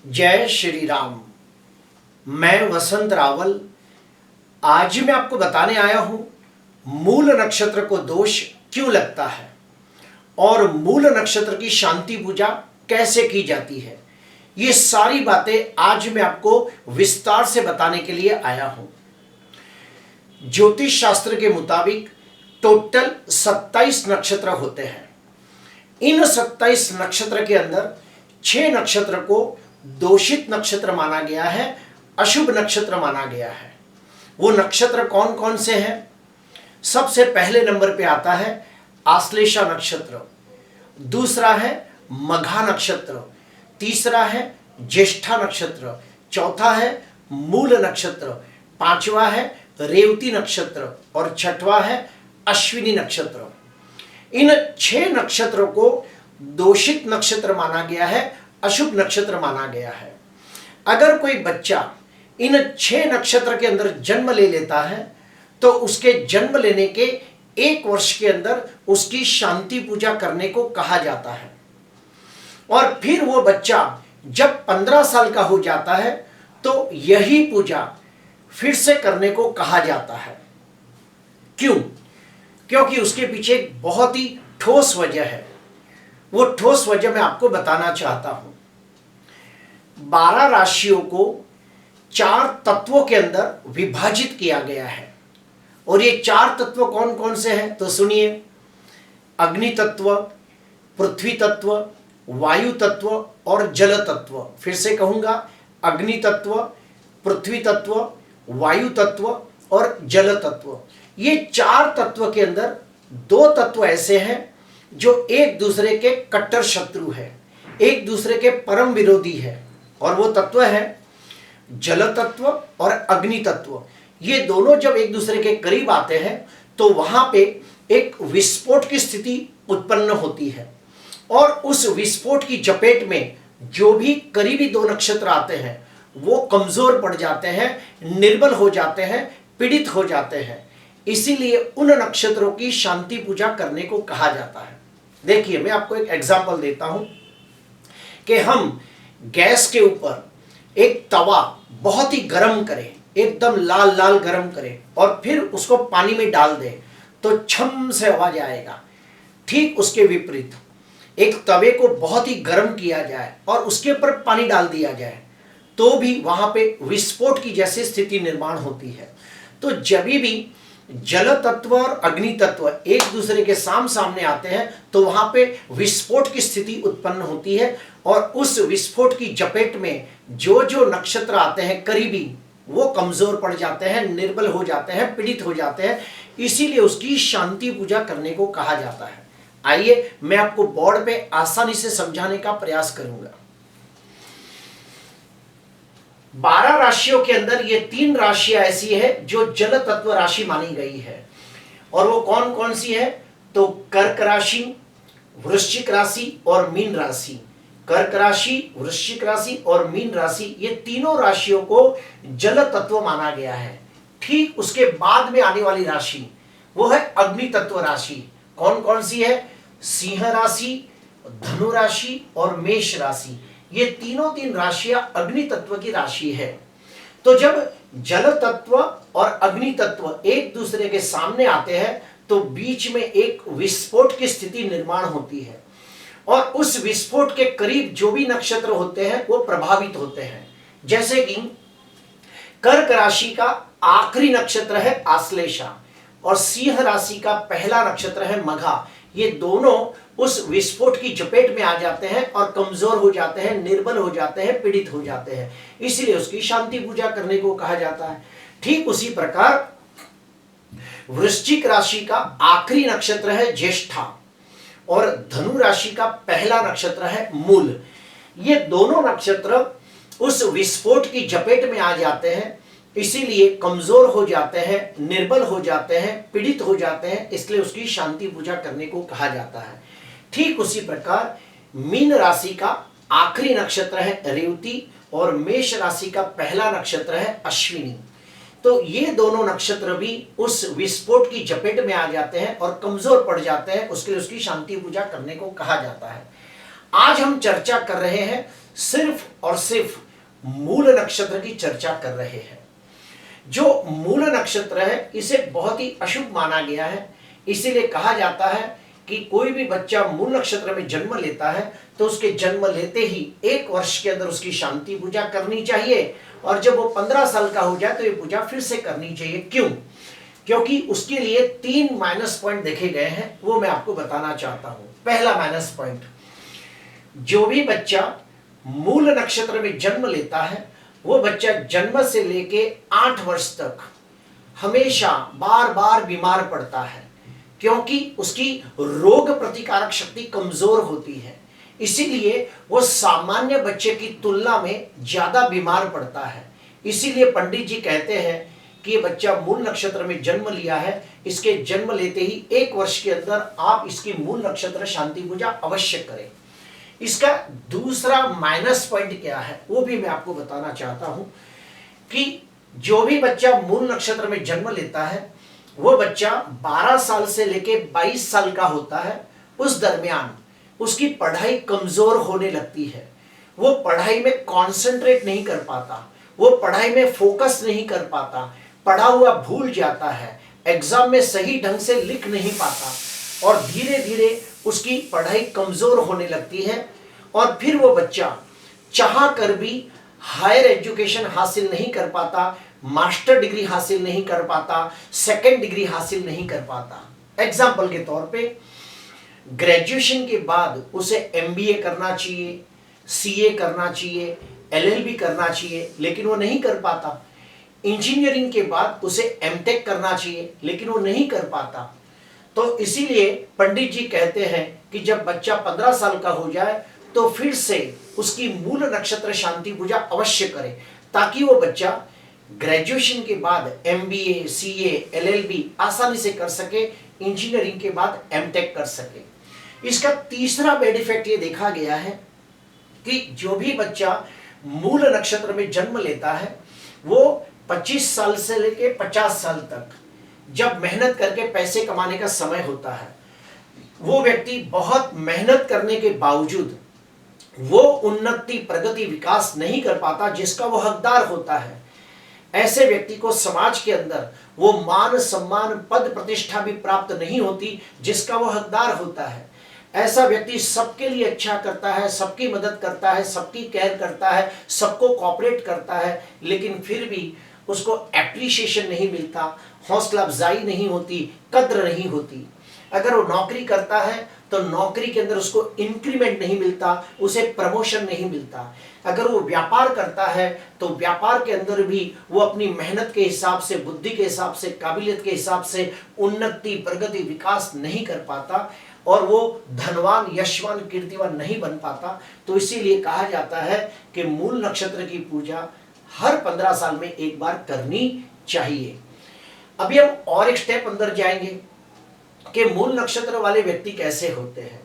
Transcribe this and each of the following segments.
जय श्री राम। मैं वसंत रावल आज मैं आपको बताने आया हूं मूल नक्षत्र को दोष क्यों लगता है और मूल नक्षत्र की शांति पूजा कैसे की जाती है। ये सारी बातें आज मैं आपको विस्तार से बताने के लिए आया हूं। ज्योतिष शास्त्र के मुताबिक टोटल 27 नक्षत्र होते हैं। इन 27 नक्षत्र के अंदर 6 नक्षत्र को दोषित नक्षत्र माना गया है, अशुभ नक्षत्र माना गया है। वो नक्षत्र कौन कौन से हैं? सबसे पहले नंबर पे आता है आश्लेषा नक्षत्र, दूसरा है मघा नक्षत्र, तीसरा है ज्येष्ठा नक्षत्र, चौथा है मूल नक्षत्र, पांचवा है रेवती नक्षत्र और छठवा है अश्विनी नक्षत्र। इन 6 नक्षत्रों को दोषित नक्षत्र माना गया है, अशुभ नक्षत्र माना गया है। अगर कोई बच्चा इन 6 नक्षत्र के अंदर जन्म ले लेता है तो उसके जन्म लेने के 1 वर्ष के अंदर उसकी शांति पूजा करने को कहा जाता है। और फिर वो बच्चा जब 15 साल का हो जाता है तो यही पूजा फिर से करने को कहा जाता है। क्यों? क्योंकि उसके पीछे एक बहुत ही ठोस वजह है। वो ठोस वजह मैं आपको बताना चाहता हूं। 12 राशियों को 4 तत्वों के अंदर विभाजित किया गया है और ये 4 तत्व कौन कौन से हैं तो सुनिए। अग्नि तत्व, पृथ्वी तत्व, वायु तत्व और जल तत्व। फिर से कहूंगा, अग्नि तत्व, पृथ्वी तत्व, वायु तत्व और जल तत्व। ये 4 तत्व के अंदर 2 तत्व ऐसे हैं जो एक दूसरे के कट्टर शत्रु है, एक दूसरे के परम विरोधी है, और वो तत्व है जल तत्व और अग्नि तत्व। ये दोनों जब एक दूसरे के करीब आते हैं तो वहां पे एक विस्फोट की स्थिति उत्पन्न होती है और उस विस्फोट की चपेट में जो भी करीबी 2 नक्षत्र आते हैं वो कमजोर पड़ जाते हैं, निर्बल हो जाते हैं, पीड़ित हो जाते हैं। इसीलिए उन नक्षत्रों की शांति पूजा करने को कहा जाता है। देखिए, मैं आपको एक एग्जांपल देता हूं कि हम गैस के ऊपर एक तवा बहुत ही गर्म करें, एकदम लाल लाल गर्म करें और फिर उसको पानी में डाल दें तो छम से आवाज आएगा। ठीक उसके विपरीत एक तवे को बहुत ही गर्म किया जाए और उसके ऊपर पानी डाल दिया जाए तो भी वहां पे विस्फोट की जैसी स्थिति निर्माण होती है। तो जब भी जल तत्व और अग्नि तत्व एक दूसरे के सामने आते हैं तो वहां पे विस्फोट की स्थिति उत्पन्न होती है और उस विस्फोट की चपेट में जो जो नक्षत्र आते हैं करीबी वो कमजोर पड़ जाते हैं, निर्बल हो जाते हैं, पीड़ित हो जाते हैं। इसीलिए उसकी शांति पूजा करने को कहा जाता है। आइए मैं आपको बोर्ड पे आसानी से समझाने का प्रयास करूंगा। 12 राशियों के अंदर ये 3 राशियां ऐसी है जो जल तत्व राशि मानी गई है। और वो कौन कौन सी है तो कर्क राशि, वृश्चिक राशि और मीन राशि। कर्क राशि, वृश्चिक राशि और मीन राशि, ये तीनों राशियों को जल तत्व माना गया है। ठीक उसके बाद में आने वाली राशि वो है अग्नि तत्व राशि। कौन कौन सी है? सिंह राशि, धनु राशि और मेष राशि। ये तीनों 3 राशियां अग्नि तत्व की राशि है। तो जब जल तत्व और अग्नि तत्व एक दूसरे के सामने आते हैं तो बीच में एक विस्फोट की स्थिति निर्माण होती है और उस विस्फोट के करीब जो भी नक्षत्र होते हैं वो प्रभावित होते हैं। जैसे कि कर्क राशि का आखिरी नक्षत्र है आश्लेषा और सिंह राशि का पहला नक्षत्र है मघा। ये दोनों उस विस्फोट की चपेट में आ जाते हैं और कमजोर हो जाते हैं, निर्बल हो जाते हैं, पीड़ित हो जाते हैं। इसलिए उसकी शांति पूजा करने को कहा जाता है। ठीक उसी प्रकार वृश्चिक राशि का आखिरी नक्षत्र है ज्येष्ठा और धनु राशि का पहला नक्षत्र है मूल। ये दोनों नक्षत्र उस विस्फोट की चपेट में आ जाते हैं, इसीलिए कमजोर हो जाते हैं, निर्बल हो जाते हैं, पीड़ित हो जाते हैं। इसलिए उसकी शांति पूजा करने को कहा जाता है। ठीक उसी प्रकार मीन राशि का आखिरी नक्षत्र है रेवती और मेष राशि का पहला नक्षत्र है अश्विनी। तो ये दोनों नक्षत्र भी उस विस्फोट की चपेट में आ जाते हैं और कमजोर पड़ जाते हैं। उसके लिए उसकी शांति पूजा करने को कहा जाता है। आज हम चर्चा कर रहे हैं सिर्फ और सिर्फ मूल नक्षत्र की चर्चा कर रहे हैं। जो मूल नक्षत्र है इसे बहुत ही अशुभ माना गया है, इसीलिए कहा जाता है कि कोई भी बच्चा मूल नक्षत्र में जन्म लेता है तो उसके जन्म लेते ही 1 वर्ष के अंदर उसकी शांति पूजा करनी चाहिए, और जब वो 15 साल का हो जाए तो ये पूजा फिर से करनी चाहिए। क्यों? क्योंकि उसके लिए 3 माइनस पॉइंट देखे गए हैं, वो मैं आपको बताना चाहता हूं। पहला माइनस पॉइंट, जो भी बच्चा मूल नक्षत्र में जन्म लेता है वो बच्चा जन्म से लेके 8 वर्ष तक हमेशा बार बार बीमार पड़ता है, क्योंकि उसकी रोग प्रतिकारक शक्ति कमजोर होती है, इसीलिए वो सामान्य बच्चे की तुलना में ज्यादा बीमार पड़ता है। इसीलिए पंडित जी कहते हैं कि ये बच्चा मूल नक्षत्र में जन्म लिया है, इसके जन्म लेते ही 1 वर्ष के अंदर आप इसकी मूल नक्षत्र शांति पूजा अवश्य करें। इसका दूसरा माइनस पॉइंट क्या है वो भी मैं आपको बताना चाहता हूं कि जो भी बच्चा मूल नक्षत्र में जन्म लेता है वो बच्चा 12 साल से लेके 22 साल का होता है, उस दरमियान उसकी पढ़ाई कमजोर होने लगती है, वो पढ़ाई में कंसंट्रेट नहीं कर पाता, वो पढ़ाई में फोकस नहीं कर पाता, पढ़ा हुआ भूल जाता है, एग्जाम में सही ढंग से लिख नहीं पाता, और धीरे धीरे उसकी पढ़ाई कमजोर होने लगती है, और फिर वो बच्चा चाह कर भी हायर एजुकेशन हासिल नहीं कर पाता, मास्टर डिग्री हासिल नहीं कर पाता, सेकेंड डिग्री हासिल नहीं कर पाता। एग्जाम्पल के तौर पे ग्रेजुएशन के बाद उसे एमबीए करना चाहिए, सीए करना चाहिए, एलएलबी करना चाहिए, लेकिन वो नहीं कर पाता। इंजीनियरिंग के बाद उसे एमटेक करना चाहिए, लेकिन वो नहीं कर पाता। तो इसीलिए पंडित जी कहते हैं कि जब बच्चा 15 साल का हो जाए तो फिर से उसकी मूल नक्षत्र शांति पूजा अवश्य करे, ताकि वो बच्चा ग्रेजुएशन के बाद एमबीए, सीए, एलएलबी आसानी से कर सके, इंजीनियरिंग के बाद एमटेक कर सके। इसका तीसरा बैड इफेक्ट ये देखा गया है कि जो भी बच्चा मूल नक्षत्र में जन्म लेता है वो 25 साल से लेकर 50 साल तक जब मेहनत करके पैसे कमाने का समय होता है, वो व्यक्ति बहुत मेहनत करने के बावजूद वो उन्नति, प्रगति, विकास नहीं कर पाता जिसका वो हकदार होता है। ऐसे व्यक्ति को समाज के अंदर वो मान, सम्मान, पद, प्रतिष्ठा भी प्राप्त नहीं होती जिसका वो हकदार होता है। ऐसा व्यक्ति सबके लिए अच्छा करता है, सबकी मदद करता है, सबकी केयर करता है, सबको कोऑपरेट करता है, लेकिन फिर भी उसको एप्रिसिएशन नहीं मिलता, हौसला अफजाई नहीं होती, कद्र नहीं होती। अगर वो नौकरी करता है तो नौकरी के अंदर उसको इंक्रीमेंट नहीं मिलता, उसे प्रमोशन नहीं मिलता। अगर वो व्यापार करता है तो व्यापार के अंदर भी वो अपनी मेहनत के हिसाब से, बुद्धि के हिसाब से, काबिलियत के हिसाब से उन्नति, प्रगति, विकास नहीं कर पाता, और वो धनवान, यशवान, कीर्तिवान नहीं बन पाता। तो इसीलिए कहा जाता है कि मूल नक्षत्र की पूजा हर 15 साल में एक बार करनी चाहिए। अभी हम और एक स्टेप अंदर जाएंगे कि मूल नक्षत्र वाले व्यक्ति कैसे होते हैं।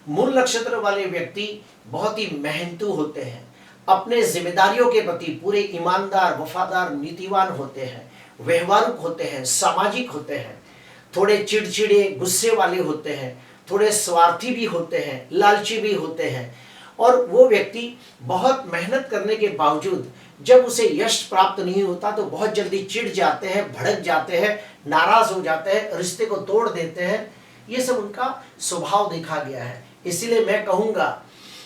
मूल नक्षत्र वाले व्यक्ति बहुत ही मेहनतू होते हैं, अपने जिम्मेदारियों के प्रति पूरे ईमानदार, वफादार, नीतिवान होते हैं, व्यवहारिक होते हैं, सामाजिक होते हैं, थोड़े चिड़चिड़े, गुस्से वाले होते हैं, थोड़े स्वार्थी भी होते हैं, लालची भी होते हैं। और वो व्यक्ति बहुत मेहनत करने के बावजूद जब उसे यश प्राप्त नहीं होता तो बहुत जल्दी चिढ़ जाते हैं, भड़क जाते हैं, नाराज हो जाते हैं, रिश्ते को तोड़ देते हैं। ये सब उनका स्वभाव देखा गया है। इसीलिए मैं कहूँगा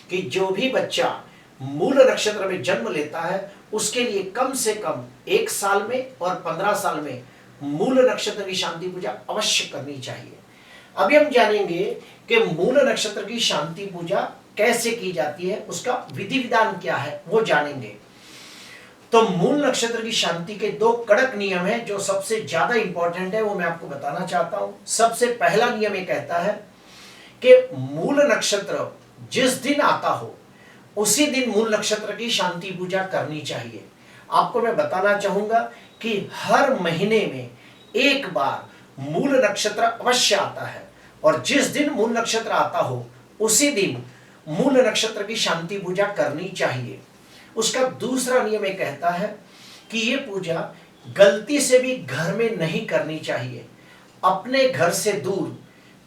कि जो भी बच्चा मूल नक्षत्र में जन्म लेता है उसके लिए कम से कम 1 साल में और 15 साल में मूल नक्षत्र की शांति पूजा अवश्य करनी चाहिए। अभी हम जानेंगे कि मूल नक्षत्र की शांति पूजा कैसे की जाती है, उसका विधि विधान क्या है वो जानेंगे। तो मूल नक्षत्र की शांति के 2 कड़क नियम हैं जो सबसे ज्यादा इंपॉर्टेंट है, वो मैं आपको बताना चाहता हूं। सबसे पहला नियम ये कहता है कि मूल नक्षत्र जिस दिन आता हो उसी दिन मूल नक्षत्र की शांति पूजा करनी चाहिए। आपको मैं बताना चाहूंगा कि हर महीने में एक बार मूल नक्षत्र अवश्य आता है, और जिस दिन मूल नक्षत्र आता हो उसी दिन मूल नक्षत्र की शांति पूजा करनी चाहिए। उसका दूसरा नियम ये कहता है कि ये पूजा गलती से भी घर में नहीं करनी चाहिए। अपने घर से दूर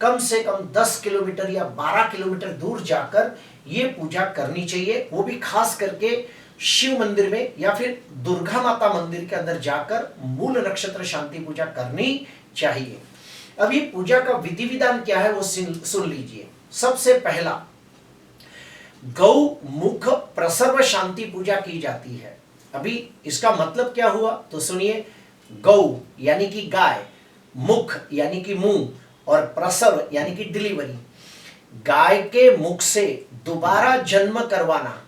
कम से कम 10 किलोमीटर या 12 किलोमीटर दूर जाकर ये पूजा करनी चाहिए, वो भी खास करके शिव मंदिर में या फिर दुर्गा माता मंदिर के अंदर जाकर मूल नक्षत्र शांति पूजा करनी चाहिए। अब ये पूजा का विधि विधान क्या है वो सुन लीजिए। सबसे पहला, गौ मुख प्रसर्व शांति पूजा की जाती है। अभी इसका मतलब क्या हुआ तो सुनिए। गौ यानी कि गाय, मुख यानी कि मुंह, और प्रसव यानी कि डिलीवरी, गाय के मुख से दोबारा जन्म करवाना,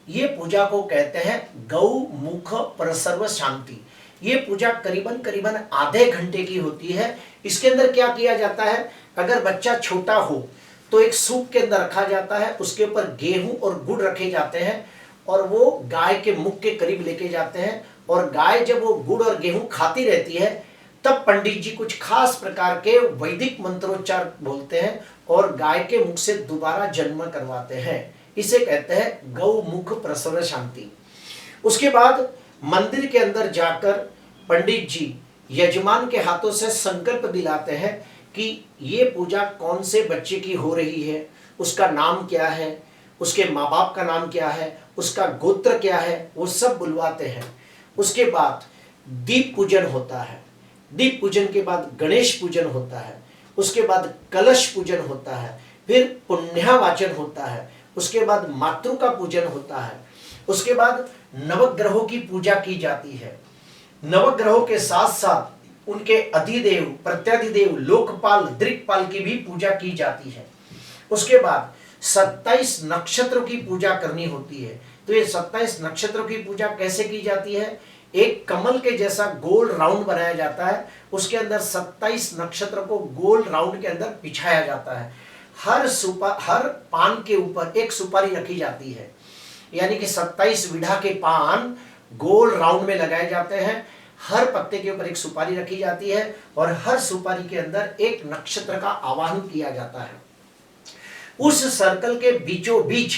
ये पूजा को कहते हैं गौ मुख प्रसर्व शांति। ये पूजा करीबन करीबन आधे घंटे की होती है। इसके अंदर क्या किया जाता है, अगर बच्चा छोटा हो तो एक सूप के अंदर रखा जाता है, उसके ऊपर गेहूं और गुड़ रखे जाते हैं और वो गाय के मुख के करीब लेके जाते हैं, और गाय जब वो गुड़ और गेहूं खाती रहती है तब पंडित जी कुछ खास प्रकार के वैदिक मंत्रोच्चार बोलते हैं और गाय के मुख से दोबारा जन्म करवाते हैं। इसे कहते हैं गौ मुख प्रसव शांति। उसके बाद मंदिर के अंदर जाकर पंडित जी यजमान के हाथों से संकल्प दिलाते हैं कि ये पूजा कौन से बच्चे की हो रही है, उसका नाम क्या है, उसके माँ बाप का नाम क्या है, उसका गोत्र क्या है, वो सब बुलवाते हैं। उसके बाद दीप पूजन होता है। दीप पूजन के बाद गणेश पूजन होता है। उसके बाद कलश पूजन होता है। फिर पुण्यावाचन होता है। उसके बाद मातृका पूजन होता है। उसके बाद नवग्रहों की पूजा की जाती है। नवग्रहों के साथ साथ उनके अधिदेव, प्रत्याधिदेव, लोकपाल, दिक्पाल की भी पूजा की जाती है। उसके बाद 27 नक्षत्रों की पूजा करनी होती है। तो ये 27 नक्षत्रों की पूजा कैसे की जाती है, एक कमल के जैसा गोल राउंड बनाया जाता है, उसके अंदर 27 नक्षत्र को गोल राउंड के अंदर बिछाया जाता है। हर पान के ऊपर एक सुपारी रखी जाती है, यानी कि 27 विधा के पान गोल राउंड में लगाए जाते हैं। हर पत्ते के ऊपर एक सुपारी रखी जाती है और हर सुपारी के अंदर एक नक्षत्र का आवाहन किया जाता है। उस सर्कल के बीचों बीच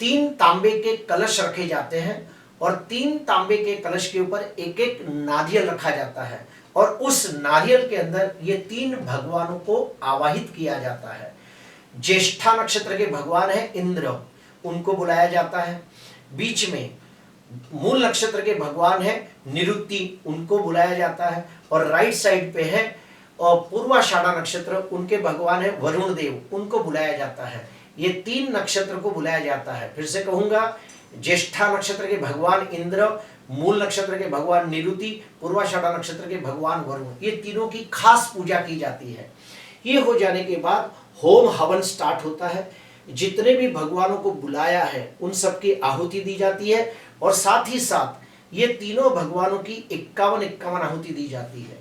3 तांबे के कलश रखे जाते हैं और 3 तांबे के कलश के ऊपर एक एक नारियल रखा जाता है और उस नारियल के अंदर ये 3 भगवानों को आवाहित किया जाता है। ज्येष्ठा नक्षत्र के भगवान है इंद्र, उनको बुलाया जाता है। बीच में मूल नक्षत्र के भगवान है निरुति, उनको बुलाया जाता है। और राइट साइड पे है और पूर्वाषाढ़ा नक्षत्र, उनके भगवान है वरुण देव, उनको बुलाया जाता है। ये 3 नक्षत्र को बुलाया जाता है। फिर से कहूंगा, ज्येष्ठा नक्षत्र के भगवान इंद्र, मूल नक्षत्र के भगवान निरुति, पूर्वाषाढ़ा नक्षत्र के भगवान वरुण, ये तीनों की खास पूजा की जाती है। ये हो जाने के बाद होम हवन स्टार्ट होता है। जितने भी भगवानों को बुलाया है उन सबकी आहुति दी जाती है और साथ ही साथ ये तीनों भगवानों की 51 आहुति दी जाती है।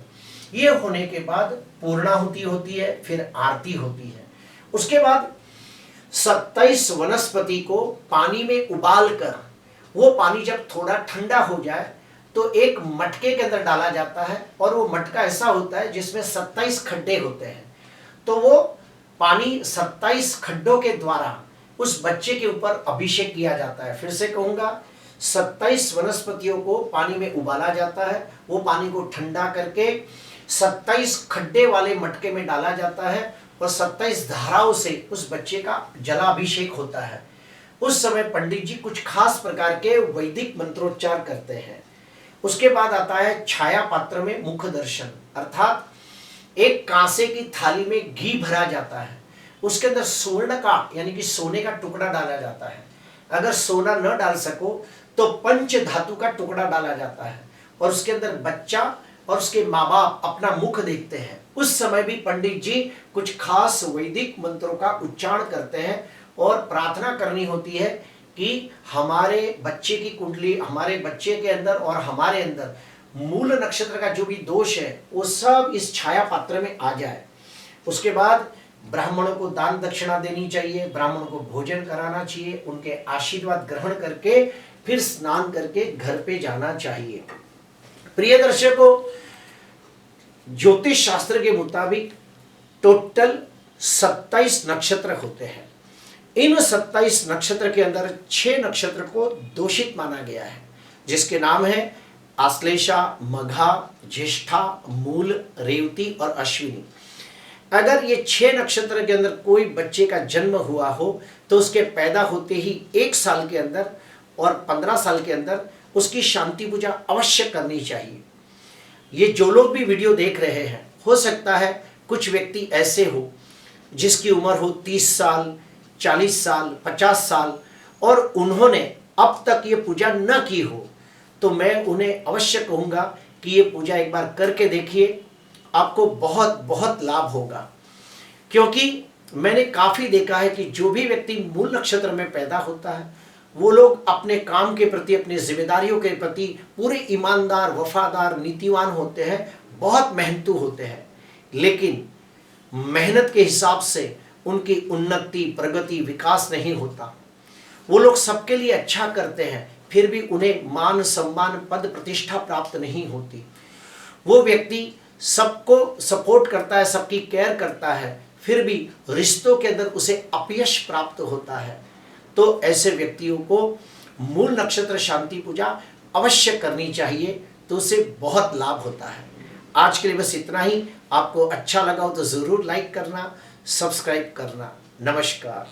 ये होने के बाद पूर्णाहुति होती है, फिर आरती होती है। उसके बाद 27 वनस्पति को पानी में उबाल कर, वो पानी जब थोड़ा ठंडा हो जाए तो एक मटके के अंदर डाला जाता है और वो मटका ऐसा होता है जिसमें 27 खड्डे होते हैं। तो वो पानी 27 खड्डों के द्वारा उस बच्चे के ऊपर अभिषेक किया जाता है। फिर से कहूंगा, 27 वनस्पतियों को पानी में उबाला जाता है, वो पानी को ठंडा करके 27 खड्डे वाले मटके में डाला जाता है और 27 धाराओं से उस बच्चे का जलाभिषेक होता है। उस समय पंडित जी कुछ खास प्रकार के वैदिक मंत्रोच्चार करते हैं। उसके बाद आता है छाया पात्र में मुख दर्शन, अर्थात एक कांसे की थाली में घी भरा जाता है, उसके अंदर स्वर्ण का यानी कि सोने का टुकड़ा डाला जाता है। अगर सोना न डाल सको तो पंच धातु का टुकड़ा डाला जाता है और उसके अंदर बच्चा और उसके माँ बाप अपना मुख देखते हैं। उस समय भी पंडित जी कुछ खास वैदिक मंत्रों का उच्चारण करते हैं और प्रार्थना करनी होती है कि हमारे बच्चे की कुंडली, हमारे बच्चे के अंदर और हमारे अंदर मूल नक्षत्र का जो भी दोष है वो सब इस छाया पात्र में आ जाए। उसके बाद ब्राह्मणों को दान दक्षिणा देनी चाहिए, ब्राह्मणों को भोजन कराना चाहिए, उनके आशीर्वाद ग्रहण करके फिर स्नान करके घर पे जाना चाहिए। प्रिय दर्शकों, ज्योतिष शास्त्र के मुताबिक टोटल 27 नक्षत्र होते हैं। इन 27 नक्षत्र के अंदर 6 नक्षत्र को दोषित माना गया है, जिसके नाम है आश्लेषा, मघा, ज्येष्ठा, मूल, रेवती और अश्विनी। अगर ये 6 नक्षत्र के अंदर कोई बच्चे का जन्म हुआ हो तो उसके पैदा होते ही 1 साल के अंदर और 15 साल के अंदर उसकी शांति पूजा अवश्य करनी चाहिए। ये जो लोग भी वीडियो देख रहे हैं, हो सकता है कुछ व्यक्ति ऐसे हो जिसकी उम्र हो 30 साल, 40 साल, 50 साल और उन्होंने अब तक ये पूजा न की हो, तो मैं उन्हें अवश्य कहूँगा कि ये पूजा एक बार करके देखिए, आपको बहुत बहुत लाभ होगा। क्योंकि मैंने काफ़ी देखा है कि जो भी व्यक्ति मूल नक्षत्र में पैदा होता है वो लोग अपने काम के प्रति, अपनी जिम्मेदारियों के प्रति पूरे ईमानदार, वफादार, नीतिवान होते हैं, बहुत मेहनतू होते हैं, लेकिन मेहनत के हिसाब से उनकी उन्नति, प्रगति, विकास नहीं होता। वो लोग सबके लिए अच्छा करते हैं, फिर भी उन्हें मान, सम्मान, पद, प्रतिष्ठा प्राप्त नहीं होती। वो व्यक्ति सबको सपोर्ट करता है, सबकी केयर करता है, फिर भी रिश्तों के अंदर उसे अपयश प्राप्त होता है। तो ऐसे व्यक्तियों को मूल नक्षत्र शांति पूजा अवश्य करनी चाहिए, तो उसे बहुत लाभ होता है। आज के लिए बस इतना ही। आपको अच्छा लगा हो तो ज़रूर लाइक करना, सब्सक्राइब करना। नमस्कार।